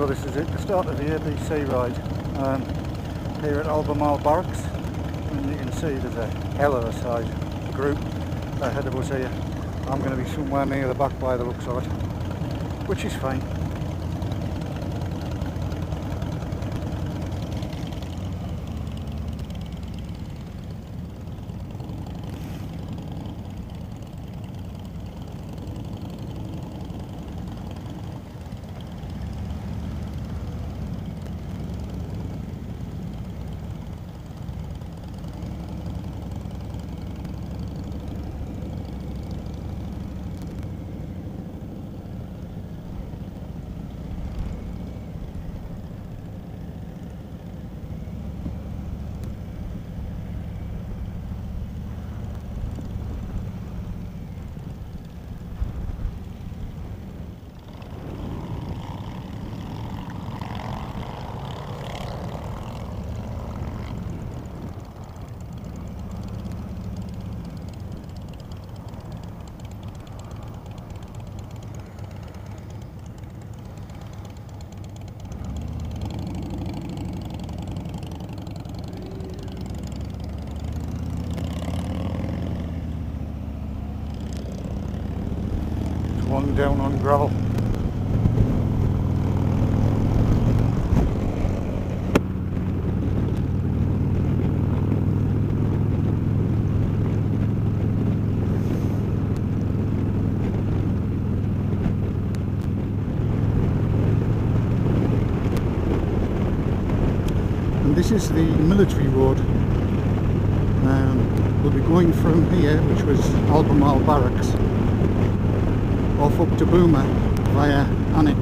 So this is it, the start of the ABC ride here at Albemarle Barracks, and you can see there's a hell of a size group ahead of us here. I'm going to be somewhere near the back by the looks of it, which is fine. One down on gravel. And this is the military road. We'll be going from here, which was Albemarle Barracks, off up to Boulmer via Alnwick.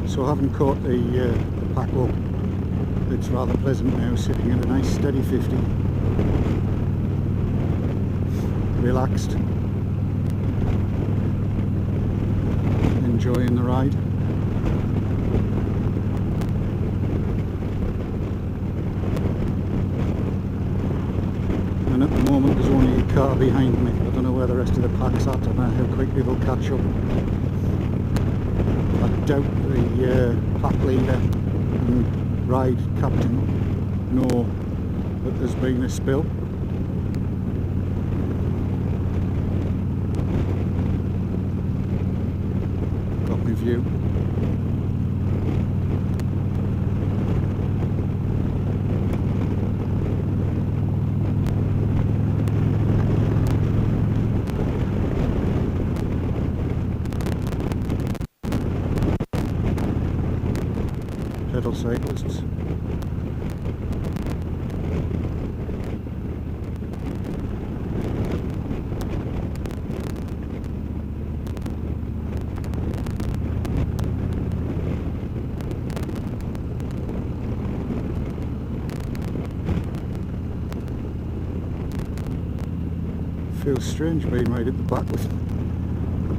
So having caught the pack up, it's rather pleasant now, sitting at a nice steady 50, relaxed, enjoying the ride. And at the moment there's only a car behind me. I don't know where the rest of the pack's at, I don't know how quickly they'll catch up. I doubt the pack leader and ride captain know that there's been a spill. Got my view. Pedal cyclists. Feels strange being right at the back with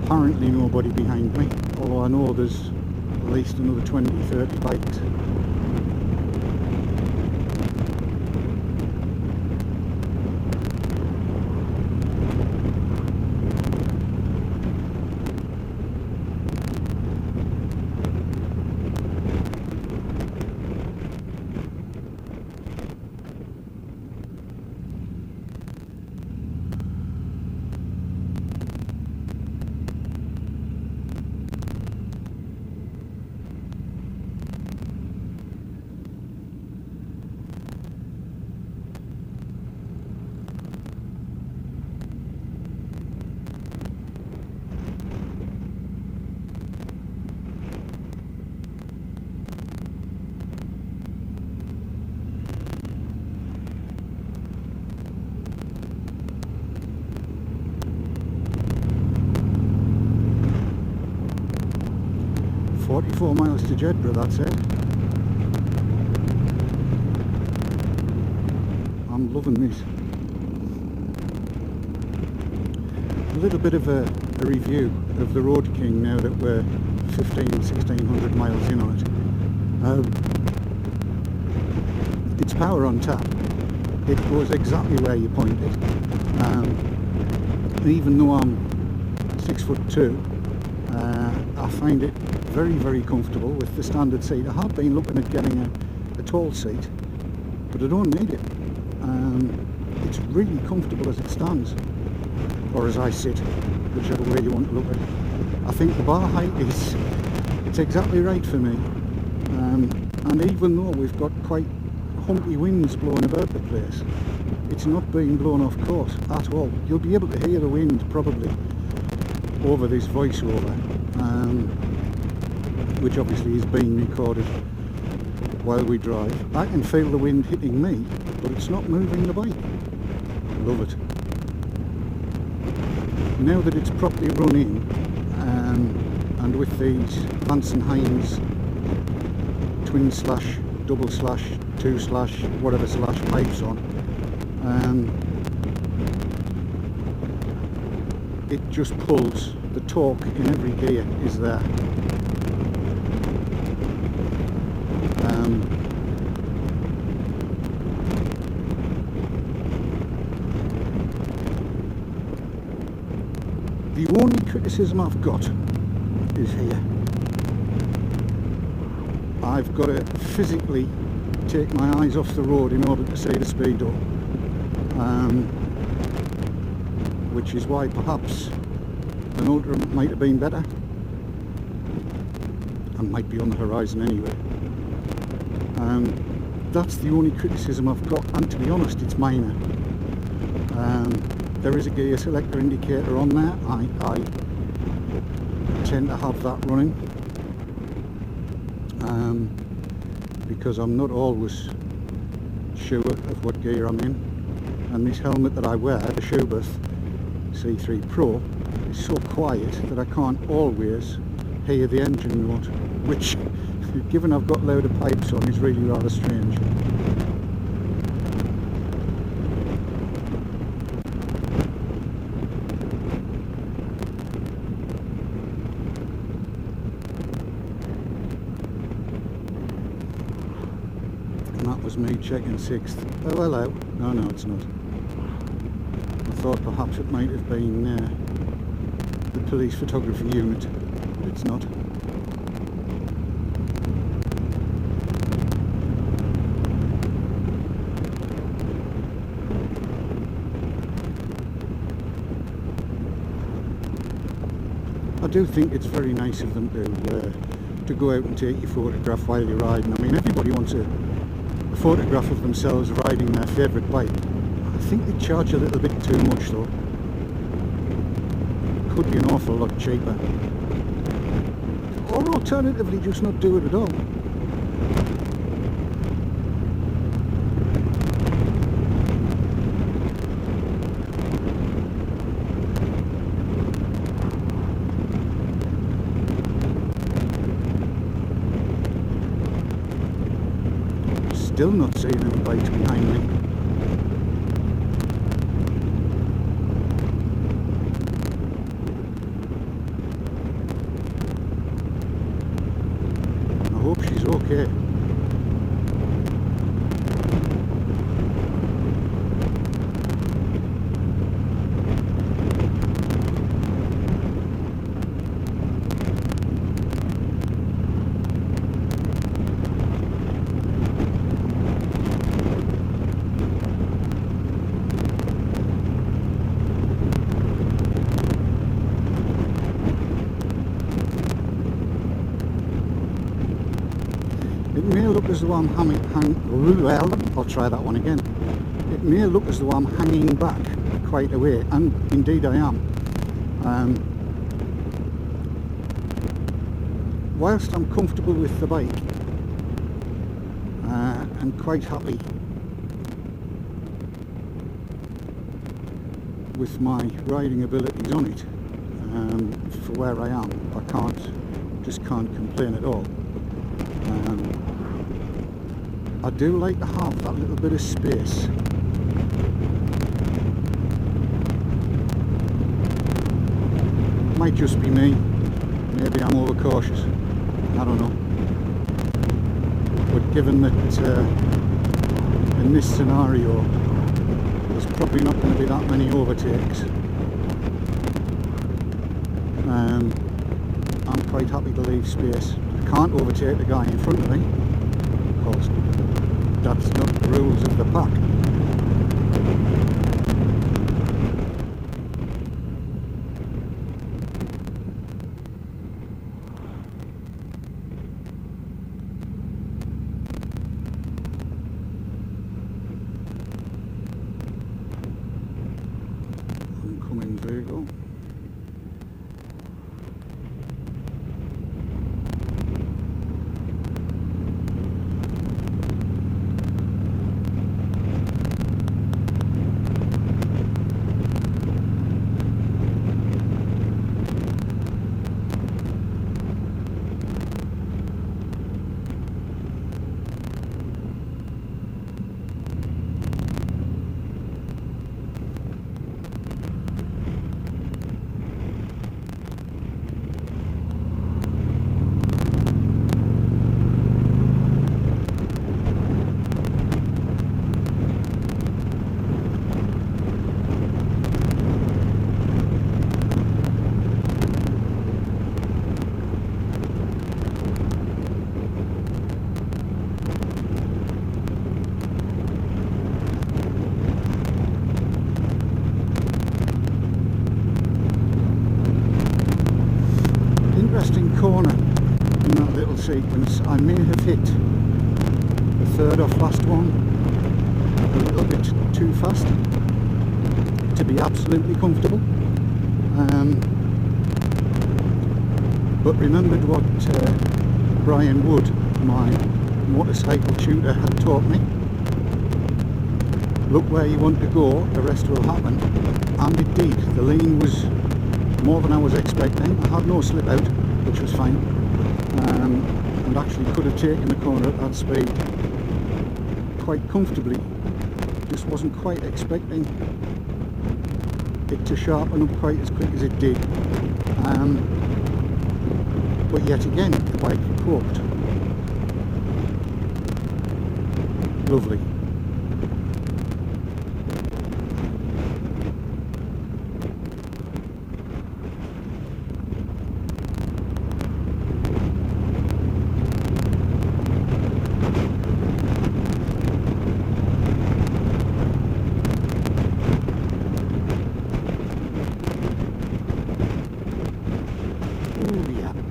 apparently nobody behind me, although I know there's at least another 20-30 bikes. "44 miles to Jedburgh, that's it." I'm loving this. A little bit of a review of the Road King now that we're 1600 miles in on it. It's power on tap. It goes exactly where you point it. Even though I'm 6'2", I find it very comfortable with the standard seat. I have been looking at getting a tall seat, but I don't need it. It's really comfortable as it stands, or as I sit, whichever way you want to look at it. I think the bar height it's exactly right for me, and even though we've got quite humpy winds blowing about the place, it's not being blown off course at all. You'll be able to hear the wind probably over this voiceover, which obviously is being recorded while we drive. I can feel the wind hitting me, but it's not moving the bike. Love it. Now that it's properly run in, and with these Vance & Hines twin slash, double slash, two slash, whatever slash pipes on, it just pulls. The torque in every gear is there. The only criticism I've got is here. I've got to physically take my eyes off the road in order to see the speedo, which is why perhaps an Ultra might have been better, and might be on the horizon anyway. That's the only criticism I've got, and to be honest, it's minor. There is a gear selector indicator on there. I tend to have that running, because I'm not always sure of what gear I'm in, and this helmet that I wear, the Schubert C3 Pro, is so quiet that I can't always hear the engine note, which, given I've got louder pipes on, is really rather strange. That was me checking 6th. Oh, hello. No, it's not. I thought perhaps it might have been the police photography unit, but it's not. I do think it's very nice of them to go out and take your photograph while you're riding. I mean, everybody wants a photograph of themselves riding their favourite bike. I think they charge a little bit too much though. Could be an awful lot cheaper. Or alternatively just not do it at all. Still not seeing any bikes behind me. I hope she's okay. It may look as though I'm I'll try that one again. It may look as though I'm hanging back quite a way, and indeed I am. Whilst I'm comfortable with the bike and quite happy with my riding abilities on it, for where I am, I just can't complain at all. I do like to have that little bit of space. Might just be me, maybe I'm overcautious, I don't know. But given that in this scenario there's probably not going to be that many overtakes. I'm quite happy to leave space. I can't overtake the guy in front of me, because that's not the rules of the pack. Oncoming vehicle. Interesting corner in that little sequence. I may have hit the third off last one a little bit too fast to be absolutely comfortable, but remembered what Brian Wood, my motorcycle tutor, had taught me. Look where you want to go, the rest will happen. And it did. The lean was more than I was expecting. I had no slip out, which was fine, and actually could have taken the corner at that speed quite comfortably. Just wasn't quite expecting it to sharpen up quite as quick as it did, but yet again the bike coped. Lovely.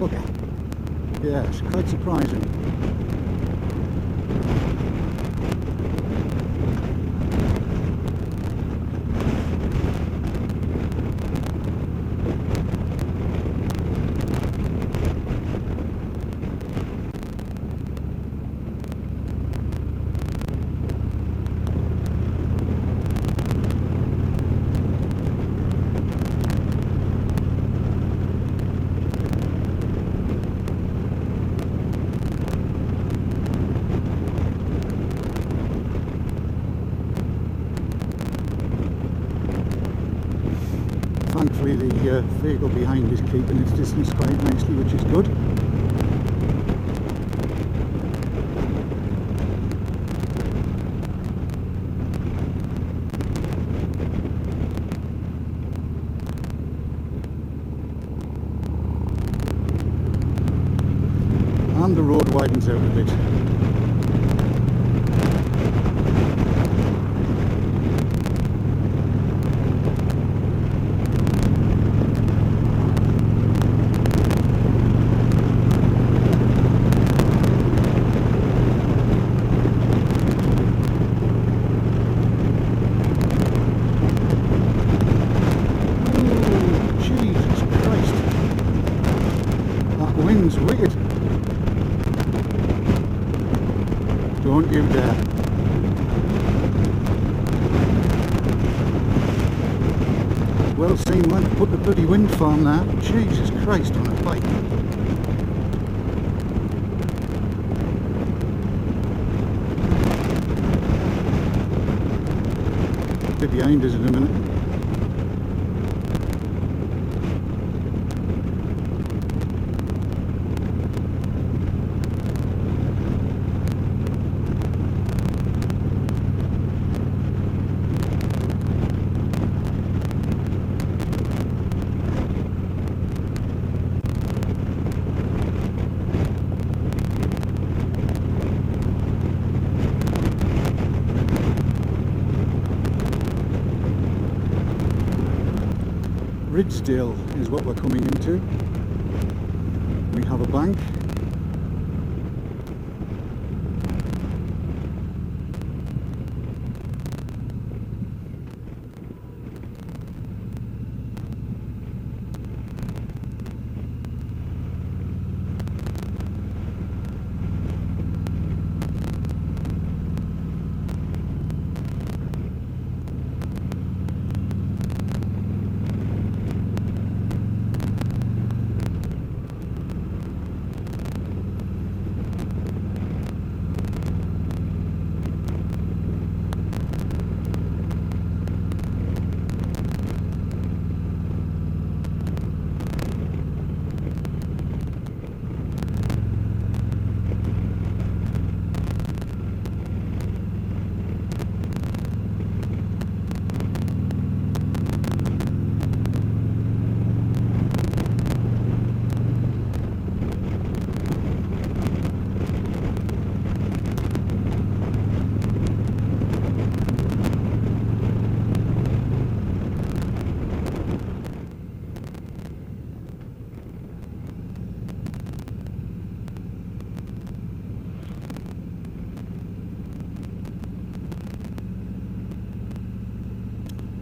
Okay. Yes, quite surprising. Thankfully the vehicle behind is keeping its distance quite nicely, which is good. And the road widens out a bit. Wind's wicked. Don't you dare. Well seen when to put the bloody wind farm there. Jesus Christ, on a bike. Be behind us in a minute. Ridgedale is what we're coming into. We have a bank.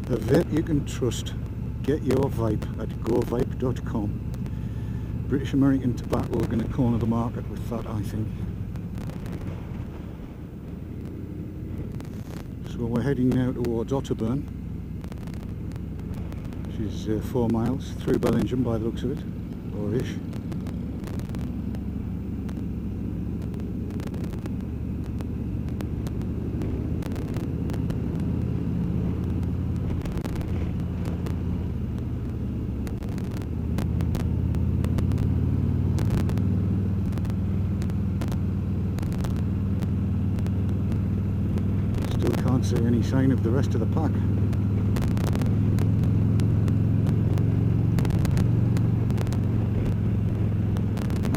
A vet you can trust. Get your vibe at govibe.com. British American Tobacco are going to corner the market with that, I think. So we're heading now towards Otterburn, which is 4 miles through Bellingham by the looks of it, or ish. Can't see any sign of the rest of the pack.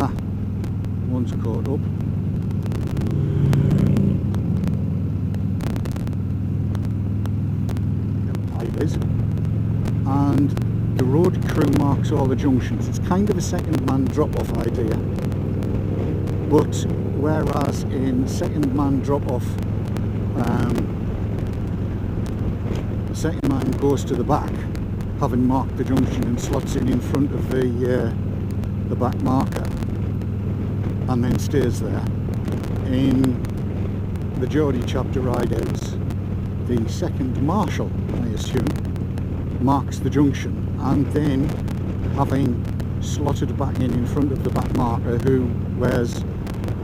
Ah, one's caught up. It is. And the road crew marks all the junctions. It's kind of a second man drop off idea, but whereas in second man drop off second man goes to the back, having marked the junction, and slots in front of the back marker, and then stays there. In the Geordie chapter ride-outs, the second marshal, I assume, marks the junction, and then, having slotted back in front of the back marker, who wears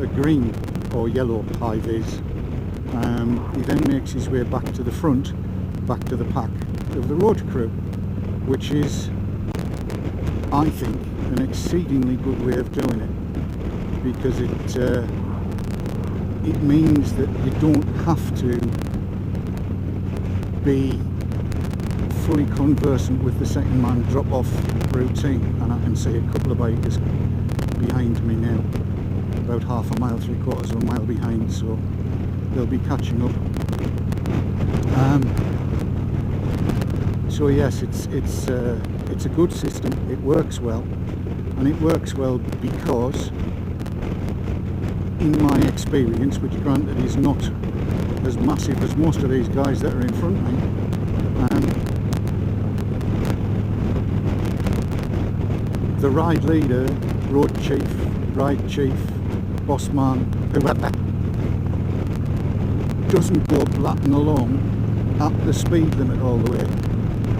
a green or yellow high vis, he then makes his way back to the front, back to the pack of the road crew, which is, I think, an exceedingly good way of doing it, because it means that you don't have to be fully conversant with the second man drop off routine. And I can see a couple of bikers behind me now, about half a mile, 3/4 of a mile behind, so they'll be catching up. So yes, it's a good system. It works well, and it works well because, in my experience, which granted is not as massive as most of these guys that are in front of me, the ride leader, road chief, ride chief, boss man, whoever, doesn't go blatting along at the speed limit all the way.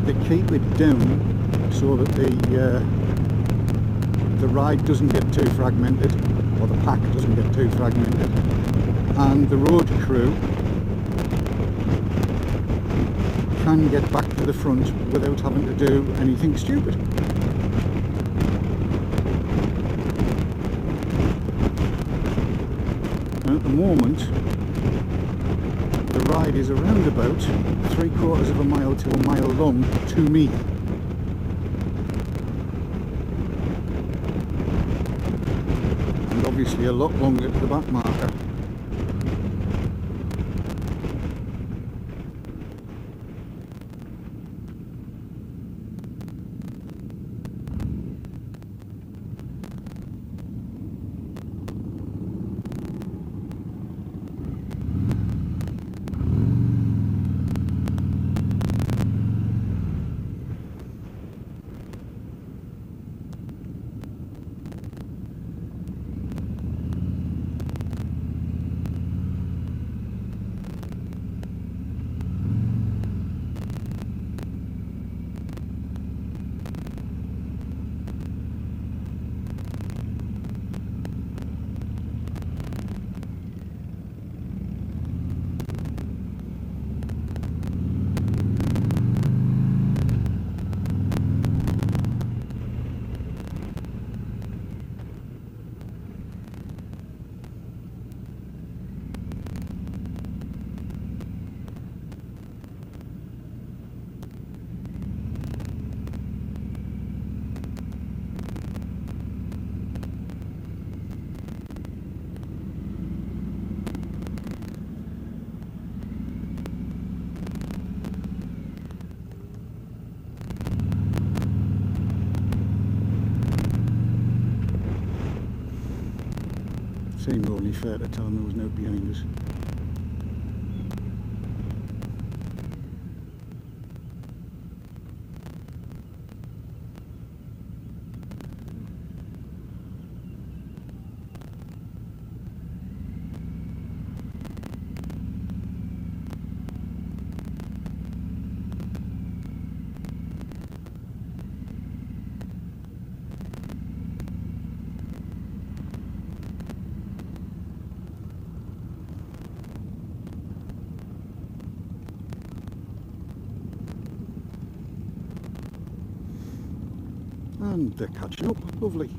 They keep it down so that the ride doesn't get too fragmented, or the pack doesn't get too fragmented, and the road crew can get back to the front without having to do anything stupid. And at the moment, the ride is around about 3/4 of a mile to a mile long to me. And obviously a lot longer to the back marker. seemed only fair to tell them there was no behind us. And they're catching up, lovely.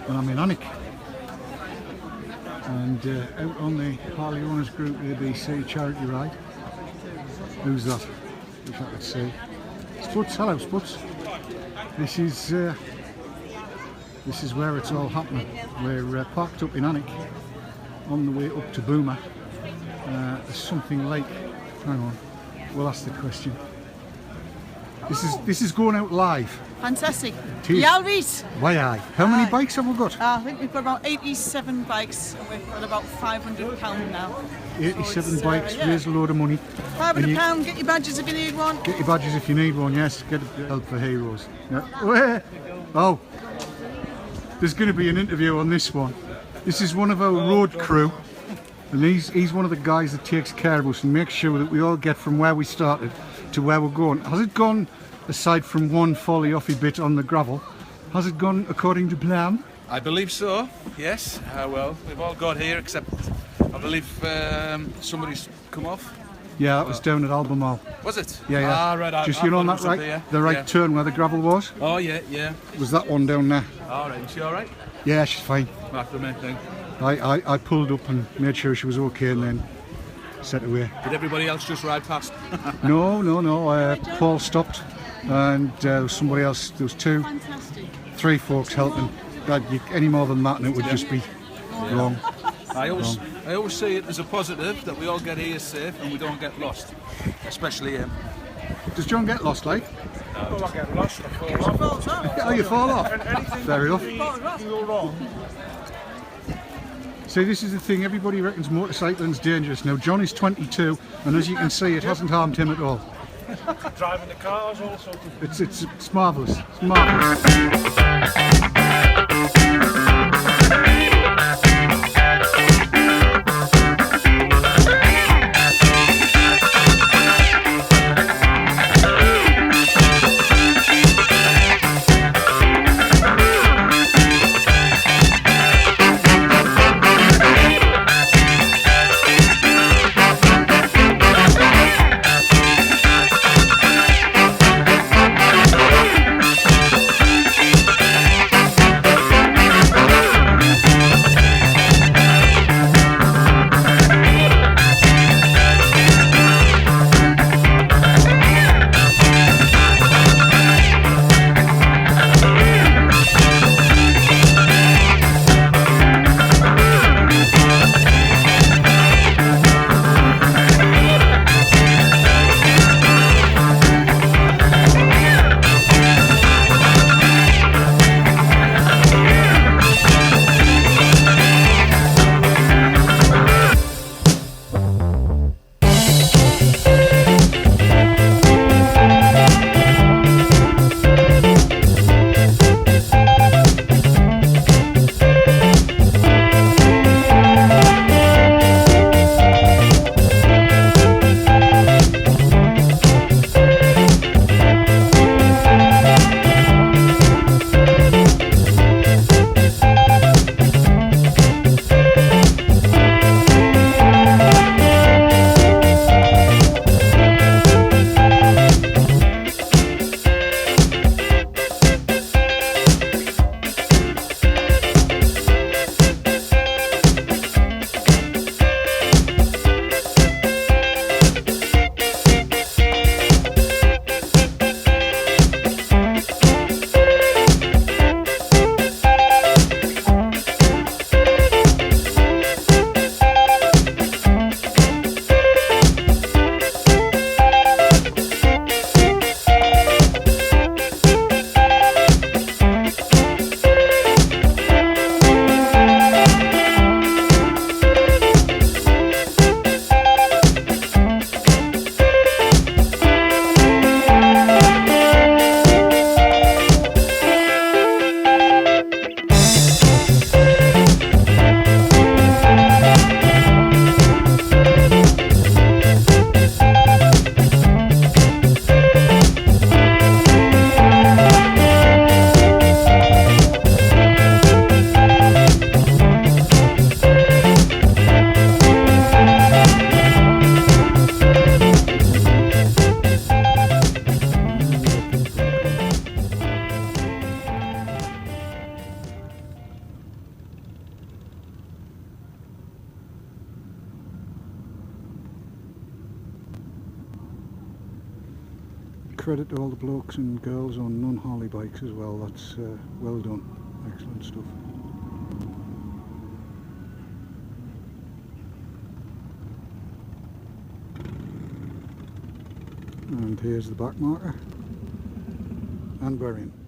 I'm in Alnwick, and out on the Harley Owners Group ABC charity ride. Who's that? Wish I could see. Spuds, hello Spuds. This is where it's all happening. We're parked up in Alnwick on the way up to Boulmer. There's something like, hang on, we'll ask the question. This is going out live. Fantastic. Yalries. Way aye. How many bikes have we got? I think we've got about 87 bikes and we've got about £500 now. 87 bikes, raise a load of money. £500, get your badges if you need one. Get your badges if you need one, yes. Get help for heroes. Yeah. Oh, there's going to be an interview on this one. This is one of our road crew, and he's one of the guys that takes care of us and makes sure that we all get from where we started to where we're going. Has it gone, aside from one folly offy bit on the gravel, has it gone according to plan? I believe so, yes. Well, we've all got here except I believe somebody's come off. Yeah, that was down at Albemarle. Was it? Yeah, yeah. Ah, right. Just, you know, on that right, the right turn where the gravel was? Oh, yeah, yeah. Was that one down there? All right, is she all right? Yeah, she's fine. That's the main thing. I pulled up and made sure she was okay and then set away. Did everybody else just ride past? No. Paul stopped and there was somebody else. There was two, three folks helping. Any more than that and it would just be wrong. I always see it as a positive that we all get here safe and we don't get lost, especially him. Does John get lost, like? Well, I get lost, I fall off. Oh, you fall off? Fair enough. Go wrong. See, this is the thing, everybody reckons motorcycling's dangerous. Now, John is 22, and as you can see, it hasn't harmed him at all. Driving the cars also. It's marvellous. It's marvellous. credit to all the blokes and girls on non-Harley bikes as well. That's well done. Excellent stuff. And here's the back marker, and we're in.